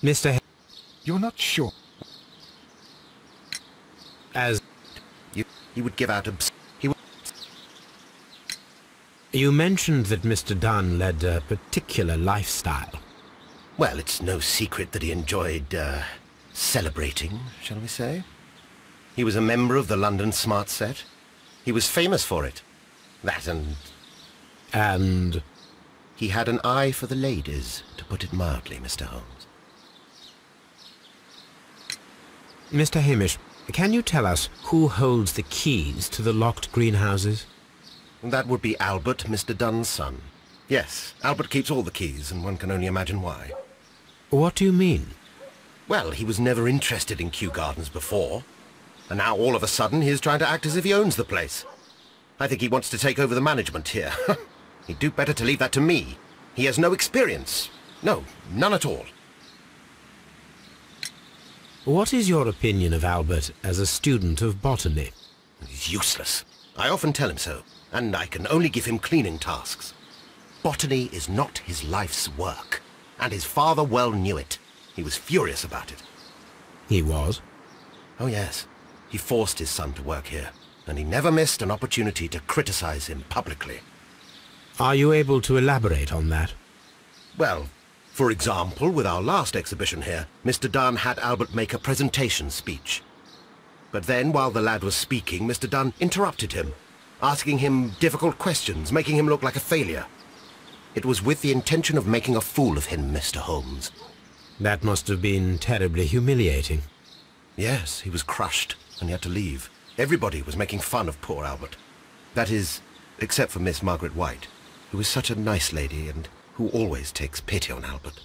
Mr. You're not sure? As He would give out he would... you mentioned that Mr. Dunn led a particular lifestyle. Well, it's no secret that he enjoyed, celebrating, shall we say. He was a member of the London Smart Set. He was famous for it. That and... And... he had an eye for the ladies, to put it mildly, Mr. Holmes. Mr. Hamish, can you tell us who holds the keys to the locked greenhouses? That would be Albert, Mr. Dunn's son. Yes, Albert keeps all the keys, and one can only imagine why. What do you mean? Well, he was never interested in Kew Gardens before. And now all of a sudden he is trying to act as if he owns the place. I think he wants to take over the management here. He'd do better to leave that to me. He has no experience. No, none at all. What is your opinion of Albert as a student of botany? He's useless. I often tell him so, and I can only give him cleaning tasks. Botany is not his life's work, and his father well knew it. He was furious about it. He was? Oh yes. He forced his son to work here, and he never missed an opportunity to criticize him publicly. Are you able to elaborate on that? Well, for example, with our last exhibition here, Mr. Dunn had Albert make a presentation speech. But then, while the lad was speaking, Mr. Dunn interrupted him, asking him difficult questions, making him look like a failure. It was with the intention of making a fool of him, Mr. Holmes. That must have been terribly humiliating. Yes, he was crushed, and he had to leave. Everybody was making fun of poor Albert. That is, except for Miss Margaret White, who was such a nice lady and who always takes pity on Albert.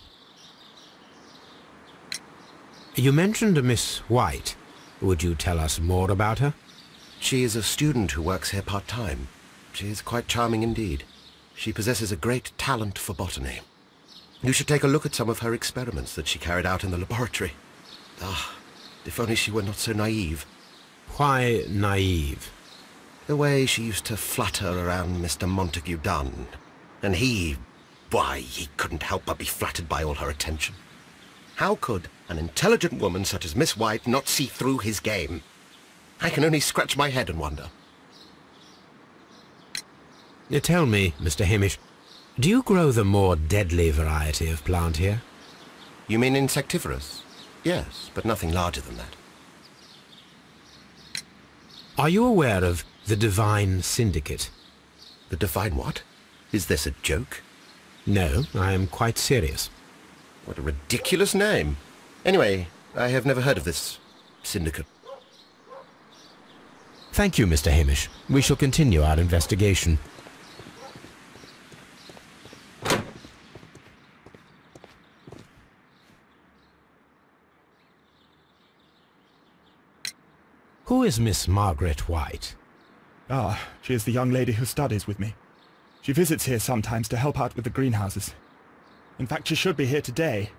You mentioned a Miss White. Would you tell us more about her? She is a student who works here part-time. She is quite charming indeed. She possesses a great talent for botany. You should take a look at some of her experiments that she carried out in the laboratory. Ah, if only she were not so naive. Why naive? The way she used to flutter around Mr. Montague Dunn. And why, he couldn't help but be flattered by all her attention. How could an intelligent woman such as Miss White not see through his game? I can only scratch my head and wonder. Tell me, Mr. Hamish, do you grow the more deadly variety of plant here? You mean insectivorous? Yes, but nothing larger than that. Are you aware of the Divine Syndicate? The Divine what? Is this a joke? No, I am quite serious. What a ridiculous name. Anyway, I have never heard of this syndicate. Thank you, Mr. Hamish. We shall continue our investigation. Who is Miss Margaret White? Ah, she is the young lady who studies with me. She visits here sometimes to help out with the greenhouses. In fact, she should be here today.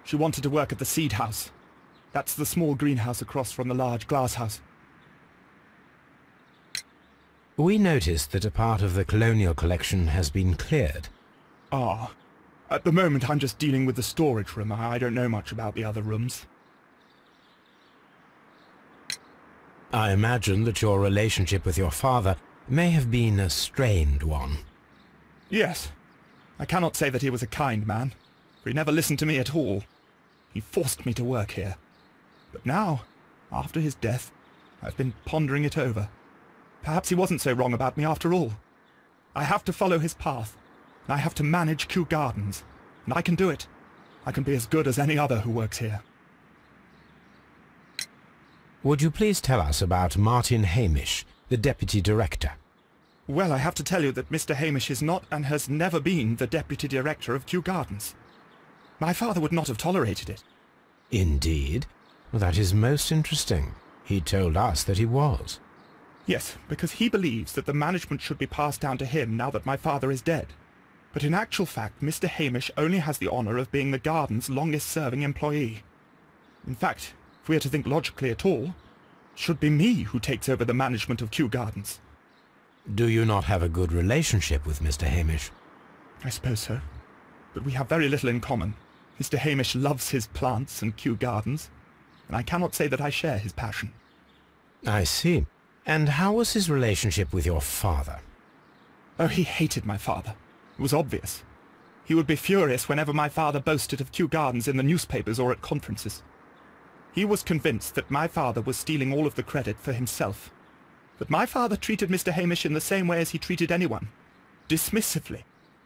She wanted to work at the seed house. That's the small greenhouse across from the large glass house. We noticed that a part of the colonial collection has been cleared. Ah, at the moment I'm just dealing with the storage room. I don't know much about the other rooms. I imagine that your relationship with your father may have been a strained one. Yes. I cannot say that he was a kind man, for he never listened to me at all. He forced me to work here. But now, after his death, I've been pondering it over. Perhaps he wasn't so wrong about me after all. I have to follow his path, and I have to manage Kew Gardens, and I can do it. I can be as good as any other who works here. Would you please tell us about Martin Hamish, the Deputy Director? Well, I have to tell you that Mr. Hamish is not and has never been the Deputy Director of Kew Gardens. My father would not have tolerated it. Indeed? Well, that is most interesting. He told us that he was. Yes, because he believes that the management should be passed down to him now that my father is dead. But in actual fact, Mr. Hamish only has the honour of being the garden's longest-serving employee. In fact, if we are to think logically at all, it should be me who takes over the management of Kew Gardens. Do you not have a good relationship with Mr. Hamish? I suppose so. But we have very little in common. Mr. Hamish loves his plants and Kew Gardens, and I cannot say that I share his passion. I see. And how was his relationship with your father? Oh, he hated my father. It was obvious. He would be furious whenever my father boasted of Kew Gardens in the newspapers or at conferences. He was convinced that my father was stealing all of the credit for himself. But my father treated Mr. Hamish in the same way as he treated anyone. Dismissively.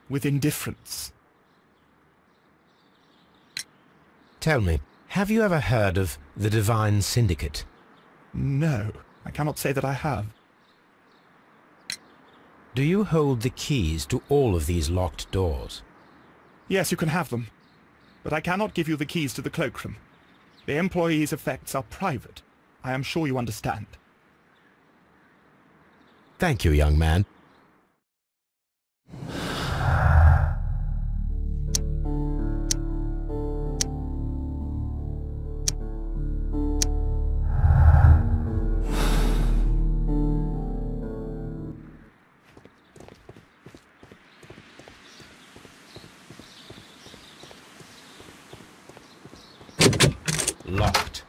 With indifference. Tell me, have you ever heard of the Divine Syndicate? No, I cannot say that I have. Do you hold the keys to all of these locked doors? Yes, you can have them. But I cannot give you the keys to the cloakroom. The employees' effects are private. I am sure you understand. Thank you, young man. Locked.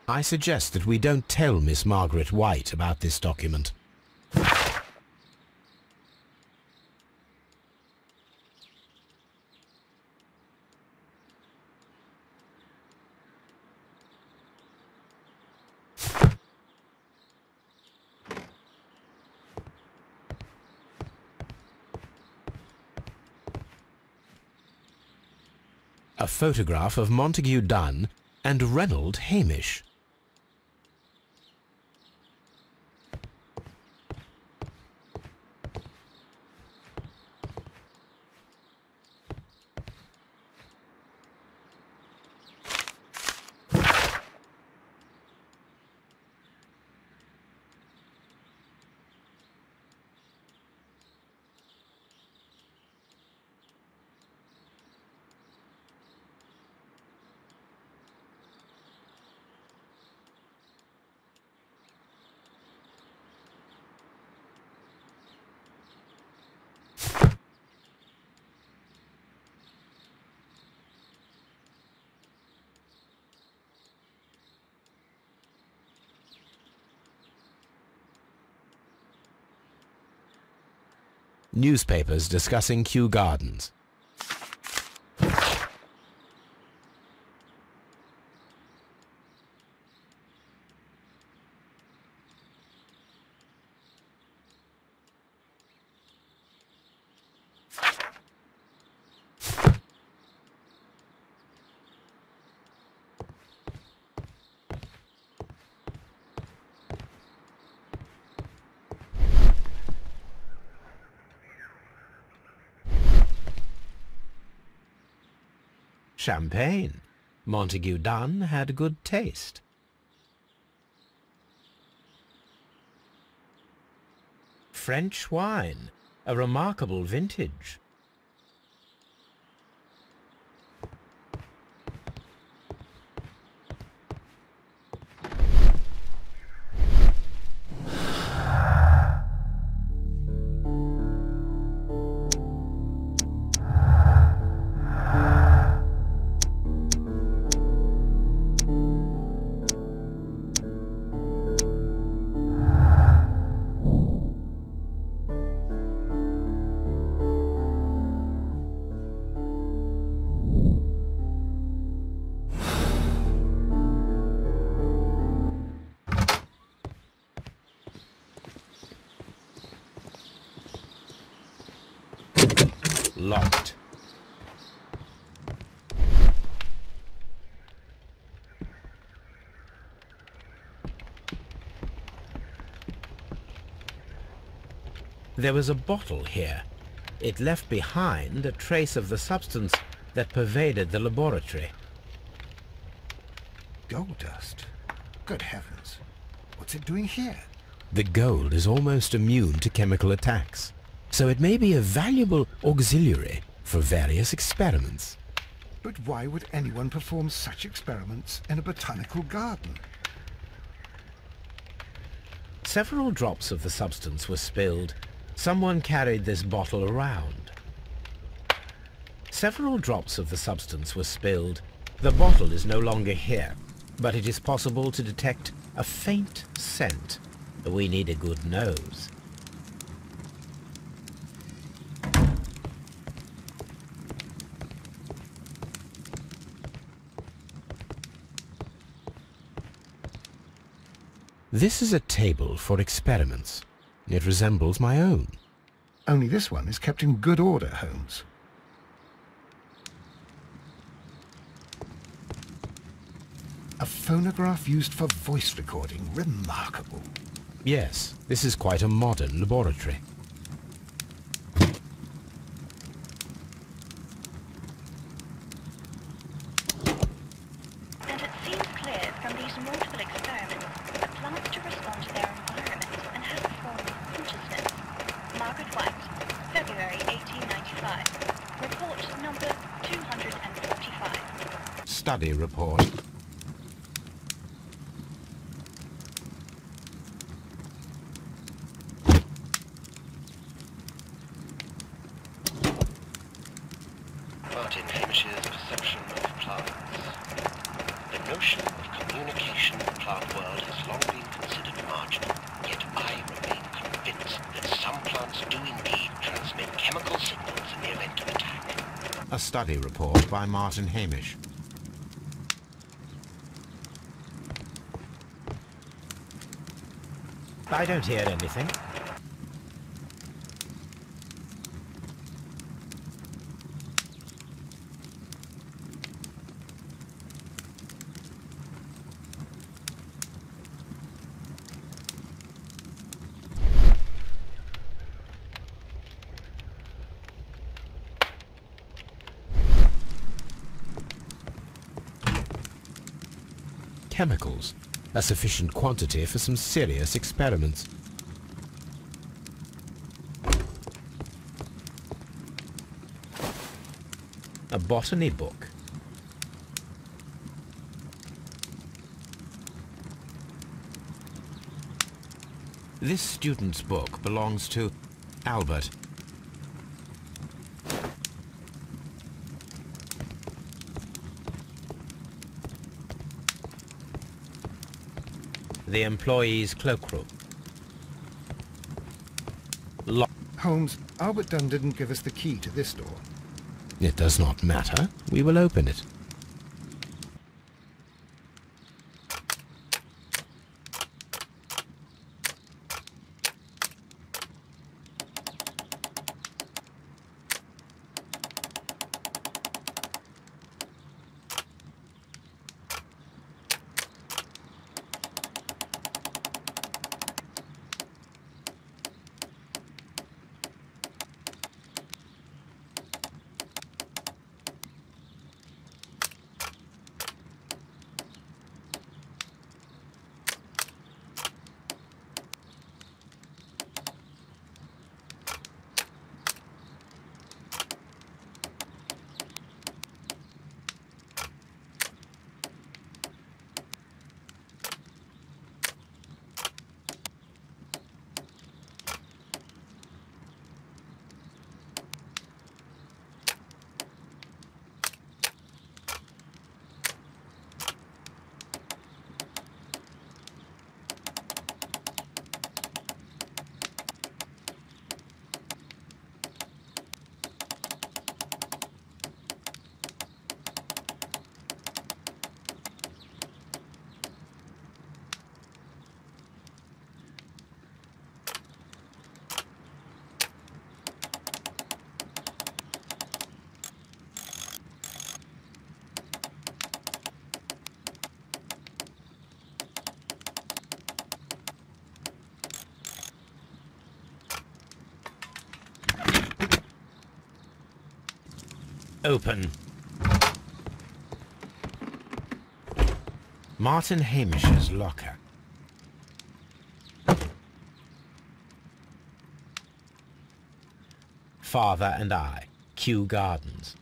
I suggest that we don't tell Miss Margaret White about this document. A photograph of Montague Dunn and Reynold Hamish. Newspapers discussing Kew Gardens. Champagne. Montague Dunn had good taste. French wine. A remarkable vintage. Locked. There was a bottle here. It left behind a trace of the substance that pervaded the laboratory. Gold dust? Good heavens. What's it doing here? The gold is almost immune to chemical attacks, so it may be a valuable auxiliary for various experiments. But why would anyone perform such experiments in a botanical garden? Several drops of the substance were spilled. Someone carried this bottle around. Several drops of the substance were spilled. The bottle is no longer here, but it is possible to detect a faint scent. We need a good nose. This is a table for experiments. It resembles my own. Only this one is kept in good order, Holmes. A phonograph used for voice recording. Remarkable. Yes, this is quite a modern laboratory. And it seems clear from these multiple experiments that plants to respond to their environment and have a form of consciousness. Margaret White, February 1895. Report number 245. Study report. Martin Hamish's perception of plants. The notion of communication in the plant world has long been considered marginal, yet I remain convinced that some plants do indeed transmit chemical signals in the event of attack. A study report by Martin Hamish. I don't hear anything. Chemicals, a sufficient quantity for some serious experiments. A botany book. This student's book belongs to Albert. The employee's cloakroom. Holmes, Albert Dunn didn't give us the key to this door. It does not matter. We will open it. Open. Martin Hamish's locker. Father and I, Kew Gardens.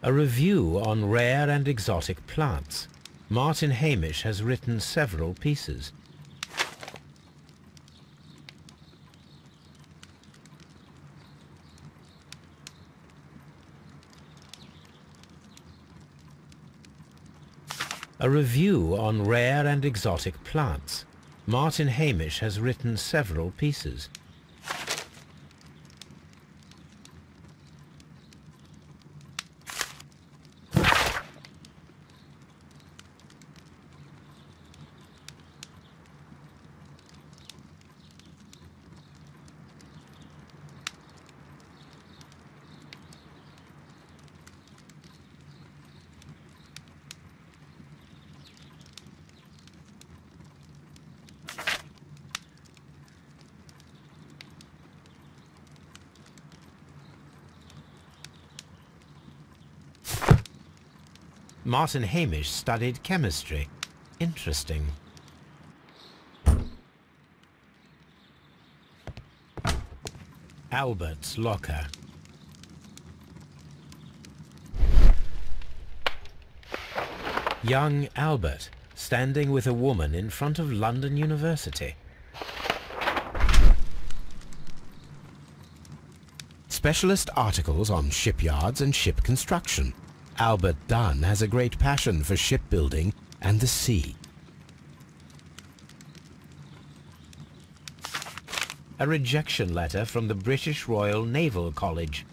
A review on rare and exotic plants. Martin Hamish has written several pieces. A review on rare and exotic plants. Martin Hamish has written several pieces. Martin Hamish studied chemistry. Interesting. Albert's locker. Young Albert, standing with a woman in front of London University. Specialist articles on shipyards and ship construction. Albert Dunn has a great passion for shipbuilding and the sea. A rejection letter from the British Royal Naval College.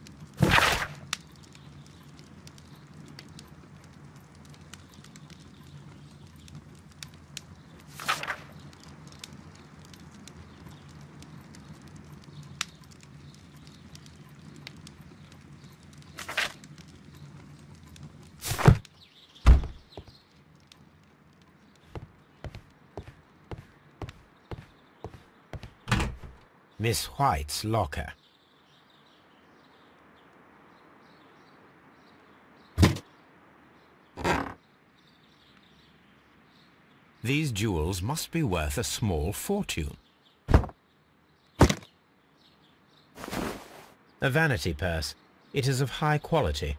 Miss White's locker. These jewels must be worth a small fortune. A vanity purse. It is of high quality.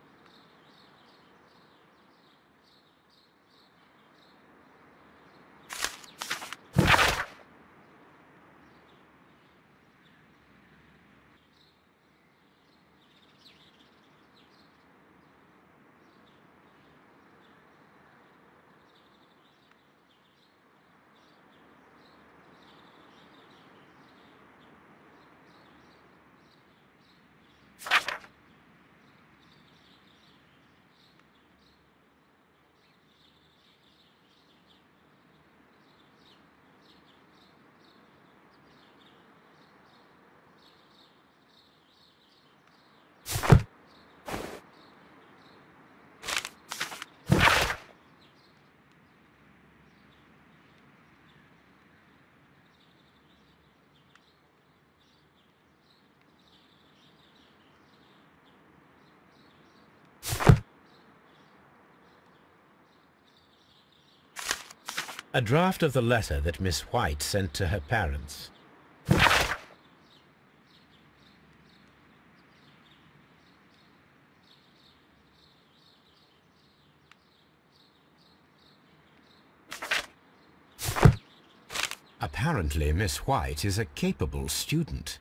A draft of the letter that Miss White sent to her parents. Apparently, Miss White is a capable student.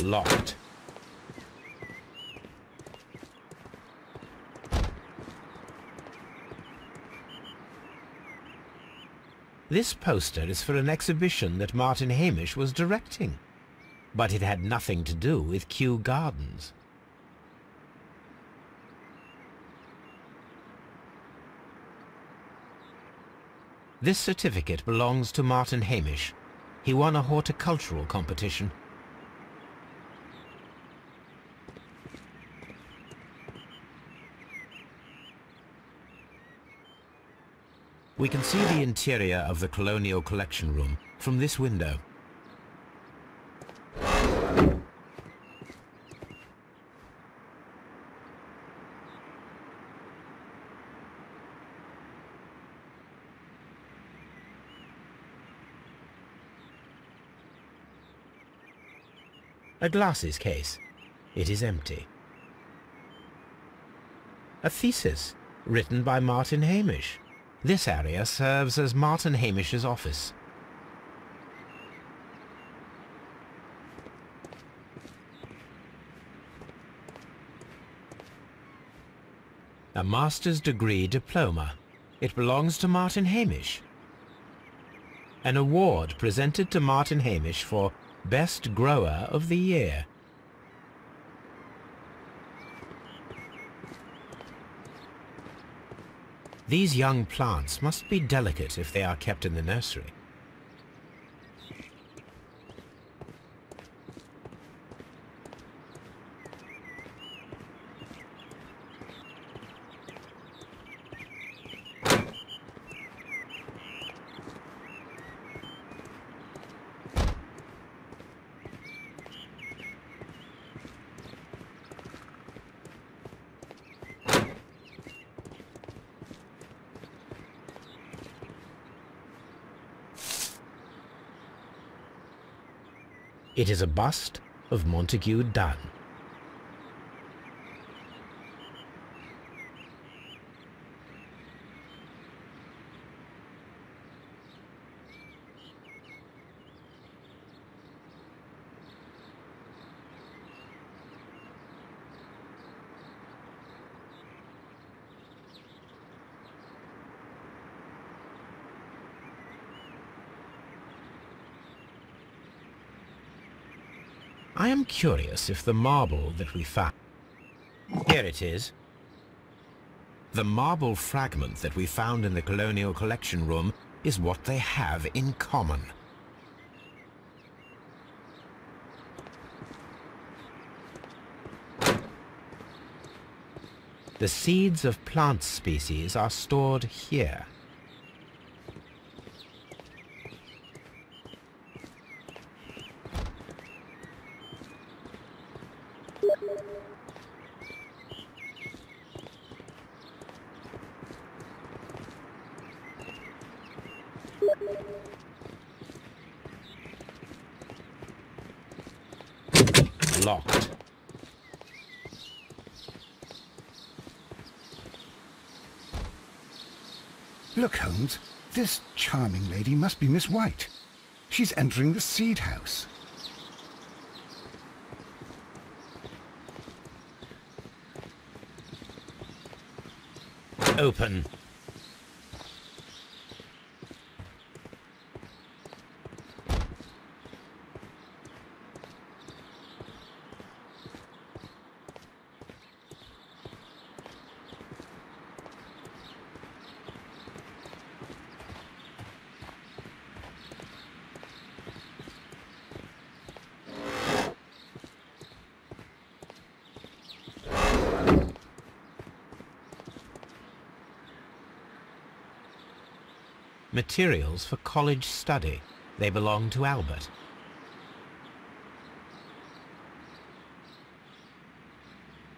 Locked. This poster is for an exhibition that Martin Hamish was directing, but it had nothing to do with Kew Gardens. This certificate belongs to Martin Hamish. He won a horticultural competition. We can see the interior of the Colonial Collection Room from this window. A glasses case. It is empty. A thesis written by Martin Hamish. This area serves as Martin Hamish's office. A master's degree diploma. It belongs to Martin Hamish. An award presented to Martin Hamish for Best Grower of the Year. These young plants must be delicate if they are kept in the nursery. It is a bust of Montague Dunn. I am curious if the marble that we found... Here it is. The marble fragment that we found in the Colonial Collection Room is what they have in common. The seeds of plant species are stored here. Locked. Look, Holmes. This charming lady must be Miss White. She's entering the seed house. Open. materials for college study. They belong to Albert.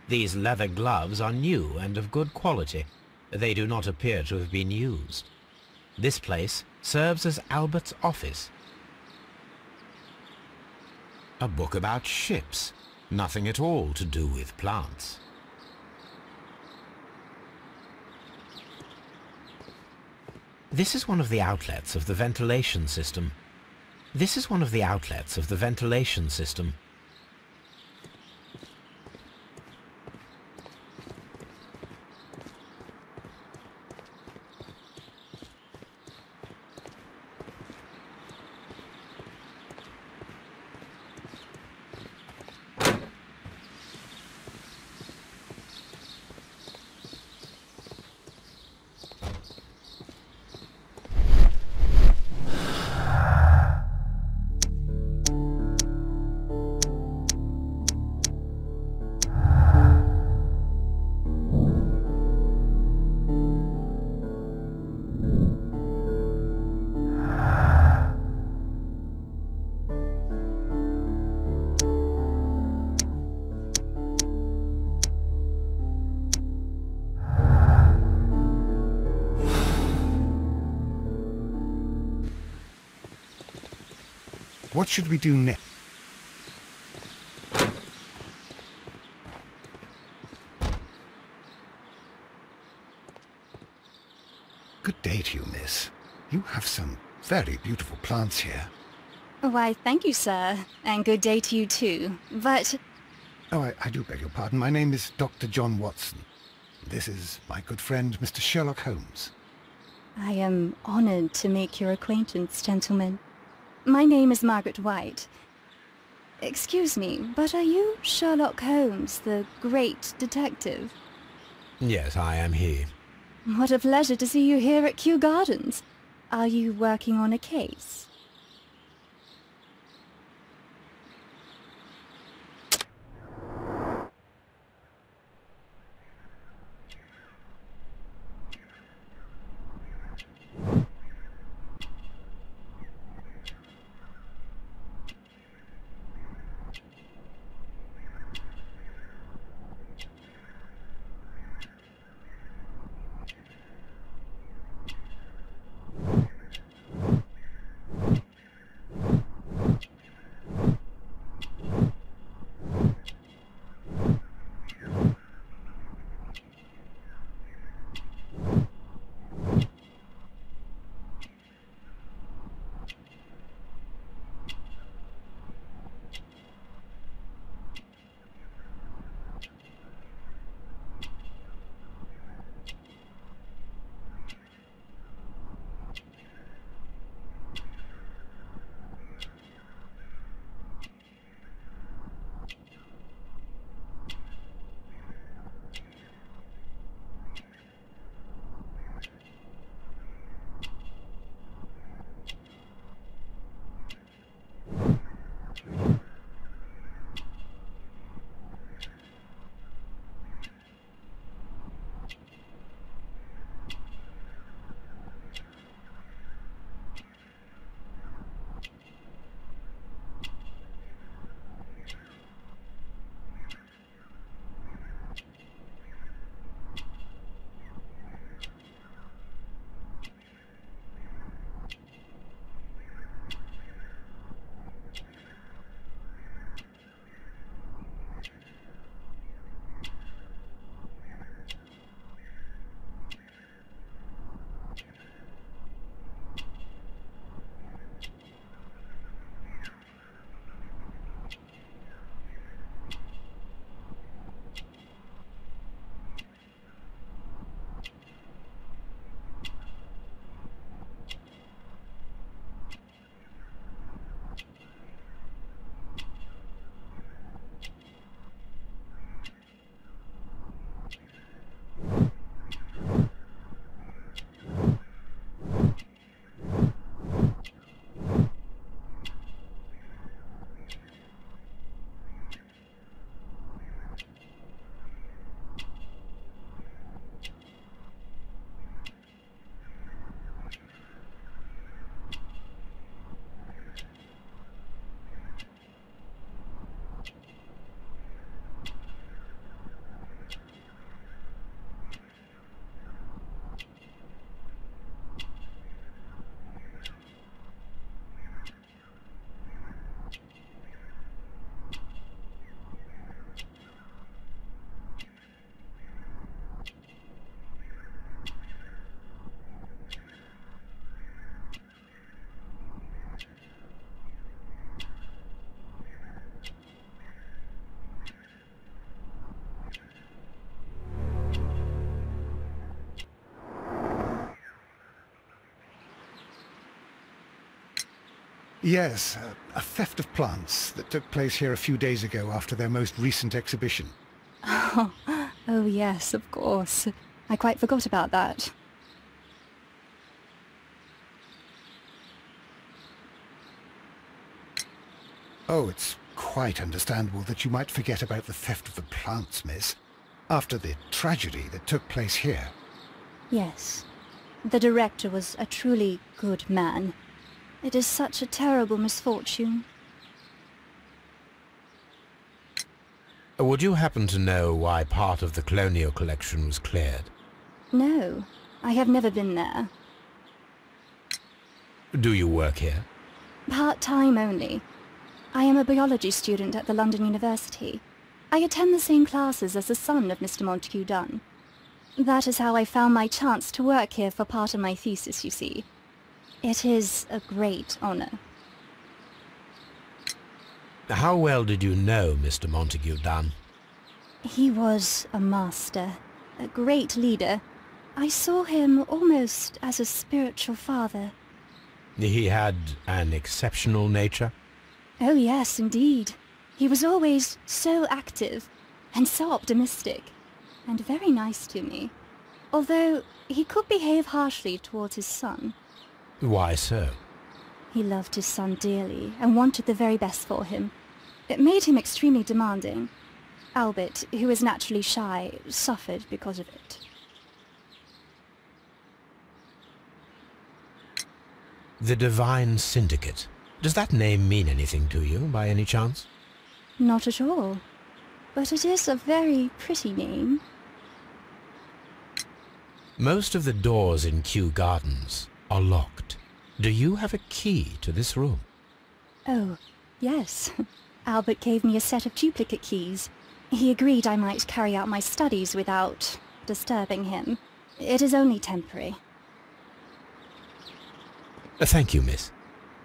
These leather gloves are new and of good quality. They do not appear to have been used. This place serves as Albert's office. A book about ships. Nothing at all to do with plants. This is one of the outlets of the ventilation system. This is one of the outlets of the ventilation system. What should we do next? Good day to you, miss. You have some very beautiful plants here. Why, thank you, sir. And good day to you, too. But... Oh, I do beg your pardon. My name is Dr. John Watson. This is my good friend, Mr. Sherlock Holmes. I am honored to make your acquaintance, gentlemen. My name is Margaret White. Excuse me, but are you Sherlock Holmes, the great detective? Yes, I am he. What a pleasure to see you here at Kew Gardens. Are you working on a case? Yes, a theft of plants that took place here a few days ago after their most recent exhibition. Oh yes, of course. I quite forgot about that. Oh, it's quite understandable that you might forget about the theft of the plants, miss, after the tragedy that took place here. Yes. The director was a truly good man. It is such a terrible misfortune. Would you happen to know why part of the colonial collection was cleared? No, I have never been there. Do you work here? Part-time only. I am a biology student at the London University. I attend the same classes as the son of Mr. Montague Dunn. That is how I found my chance to work here for part of my thesis, you see. It is a great honor. How well did you know Mr. Montague Dunn? He was a master, a great leader. I saw him almost as a spiritual father. He had an exceptional nature? Oh yes, indeed. He was always so active and so optimistic, and very nice to me. Although he could behave harshly towards his son. Why so? He loved his son dearly and wanted the very best for him. It made him extremely demanding. Albert, who is naturally shy, suffered because of it. The Divine Syndicate. Does that name mean anything to you, by any chance? Not at all. But it is a very pretty name. Most of the doors in Kew Gardens are locked. Do you have a key to this room? Oh, yes. Albert gave me a set of duplicate keys. He agreed I might carry out my studies without disturbing him. It is only temporary. Thank you, miss.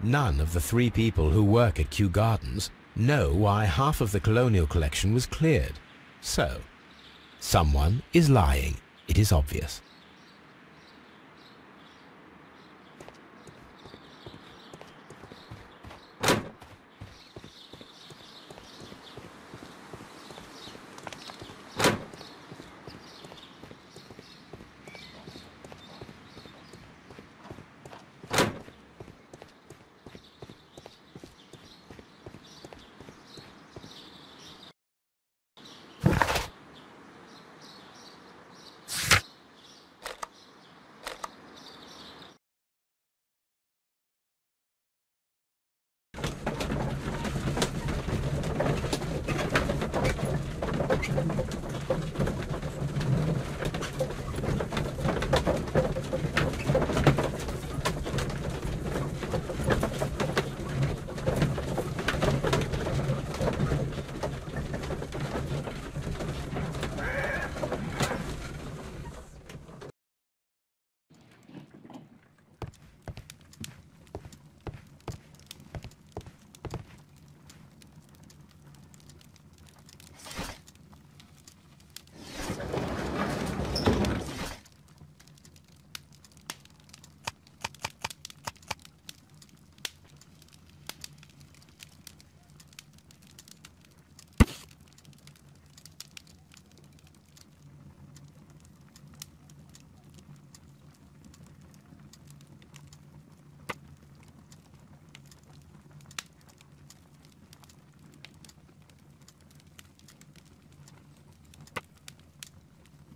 None of the 3 people who work at Kew Gardens know why half of the colonial collection was cleared. So, someone is lying. It is obvious.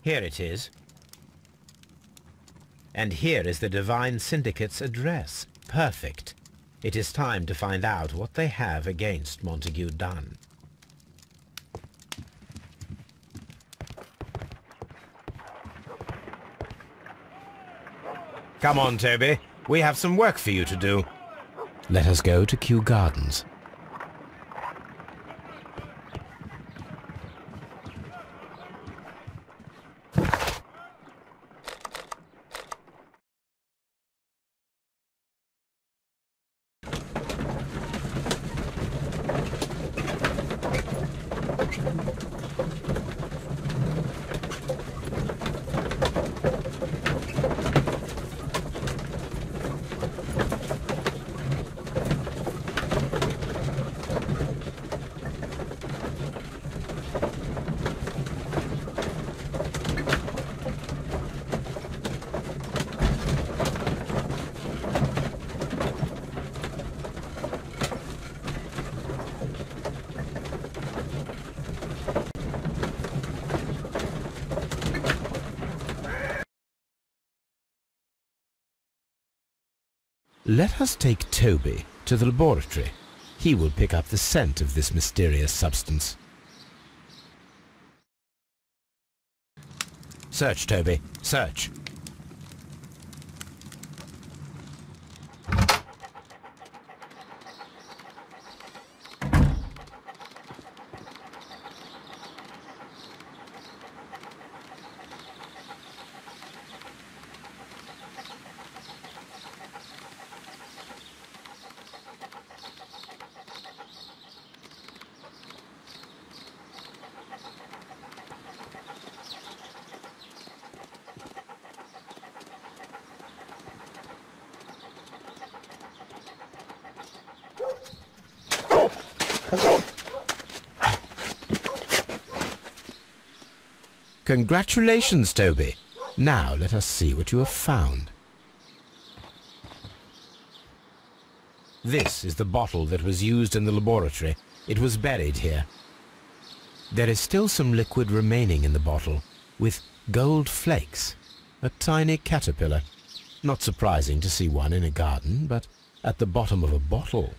Here it is. And here is the Divine Syndicate's address. Perfect. It is time to find out what they have against Montague Dunn. Come on, Toby. We have some work for you to do. Let us go to Kew Gardens. Let us take Toby to the laboratory. He will pick up the scent of this mysterious substance. Search, Toby. Search. Congratulations, Toby. Now let us see what you have found. This is the bottle that was used in the laboratory. It was buried here. There is still some liquid remaining in the bottle, with gold flakes, a tiny caterpillar. Not surprising to see one in a garden, but at the bottom of a bottle,